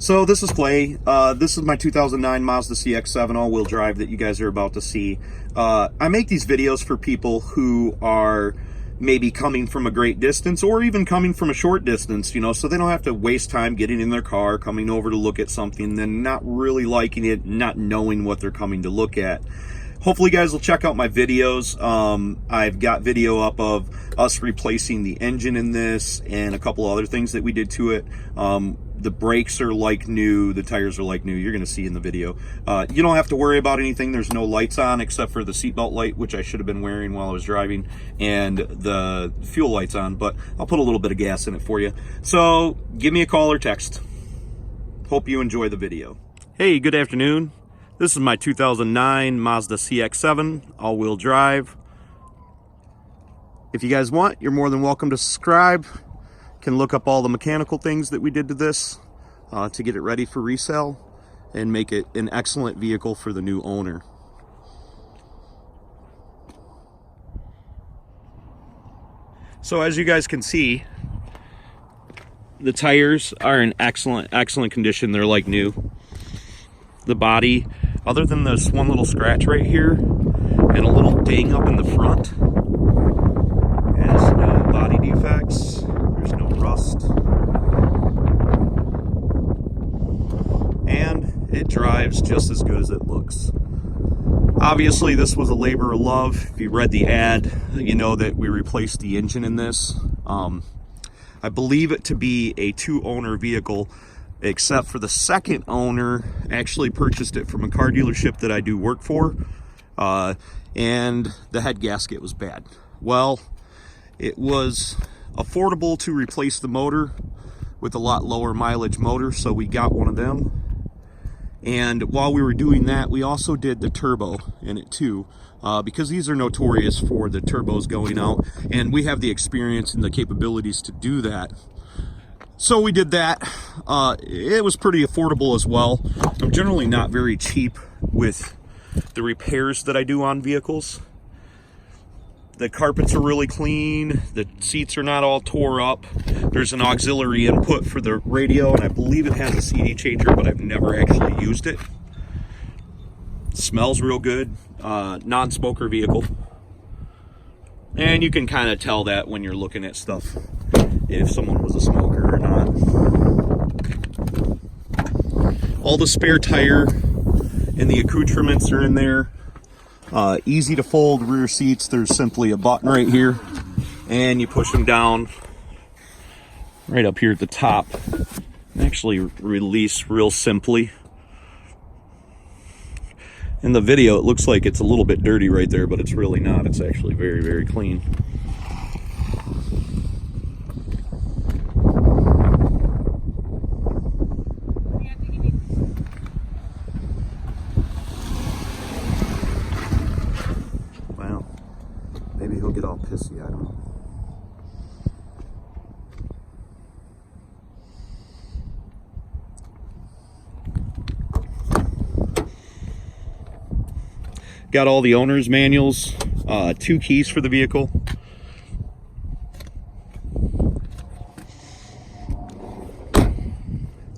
So this is Clay. This is my 2009 Mazda CX-7 all-wheel drive that you guys are about to see. I make these videos for people who are maybe coming from a great distance or even coming from a short distance, you know, so they don't have to waste time getting in their car, coming over to look at something, then not really liking it, not knowing what they're coming to look at. Hopefully you guys will check out my videos. I've got video up of us replacing the engine in this and a couple other things that we did to it. The brakes are like new, the tires are like new. You're gonna see in the video. You don't have to worry about anything. There's no lights on except for the seatbelt light, which I should have been wearing while I was driving, and the fuel lights on, but I'll put a little bit of gas in it for you. So give me a call or text. Hope you enjoy the video. Hey, good afternoon. This is my 2009 Mazda CX-7 all-wheel drive. If you guys want, you're more than welcome to subscribe. Can look up all the mechanical things that we did to this to get it ready for resale and make it an excellent vehicle for the new owner. So as you guys can see, the tires are in excellent condition. They're like new. The body, other than this one little scratch right here and a little ding up in the front, has no body defects. There's no rust. And it drives just as good as it looks. Obviously, this was a labor of love. If you read the ad, you know that we replaced the engine in this. I believe it to be a two-owner vehicle, except for the second owner actually purchased it from a car dealership that I do work for, and the head gasket was bad. Well, it was affordable to replace the motor with a lot lower mileage motor, so we got one of them. And while we were doing that, we also did the turbo in it too, because these are notorious for the turbos going out, and we have the experience and the capabilities to do that. So we did that. It was pretty affordable as well. I'm generally not very cheap with the repairs that I do on vehicles. The carpets are really clean. The seats are not all tore up. There's an auxiliary input for the radio, and I believe it has a CD changer, but I've never actually used it. Smells real good. Non-smoker vehicle. And you can kind of tell that when you're looking at stuff, if someone was a smoker or not. All the spare tire and the accoutrements are in there. Easy to fold rear seats. There's simply a button right here, and you push them down right up here at the top. Actually release real simply. In the video, it looks like it's a little bit dirty right there, but it's really not. It's actually very, very clean. Well, maybe he'll get all pissy, I don't know. Got all the owner's manuals, 2 keys for the vehicle.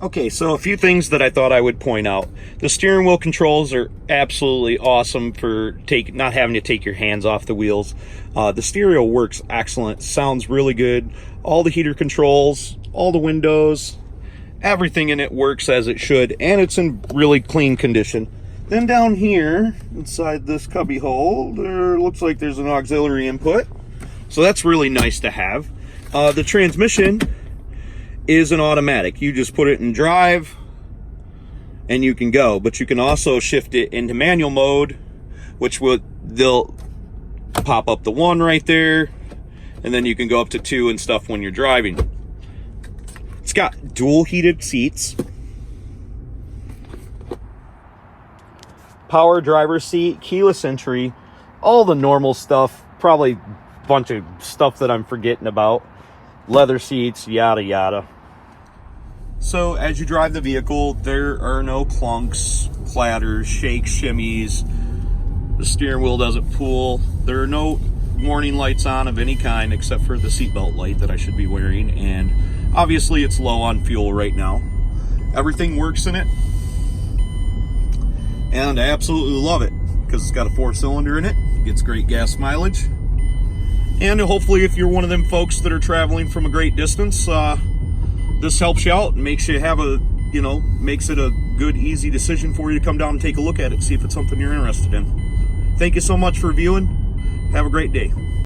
Okay, so a few things that I thought I would point out. The steering wheel controls are absolutely awesome for not having to take your hands off the wheels. The stereo works excellent, sounds really good. All the heater controls, all the windows, everything in it works as it should, and it's in really clean condition. Then down here, inside this cubby hole, there looks like there's an auxiliary input. So that's really nice to have. The transmission is an automatic. You just put it in drive and you can go. But you can also shift it into manual mode, which they'll pop up the 1 right there, and then you can go up to 2 and stuff when you're driving. It's got dual heated seats. Power driver's seat, keyless entry, all the normal stuff, probably a bunch of stuff that I'm forgetting about. Leather seats, yada yada. So as you drive the vehicle, there are no clunks, clatters, shakes, shimmies. The steering wheel doesn't pull. There are no warning lights on of any kind except for the seatbelt light that I should be wearing, and obviously it's low on fuel right now. Everything works in it. And I absolutely love it because it's got a 4-cylinder in it. Gets great gas mileage. And hopefully if you're one of them folks that are traveling from a great distance, this helps you out and makes you have a, makes it a good, easy decision for you to come down and take a look at it, see if it's something you're interested in. Thank you so much for viewing. Have a great day.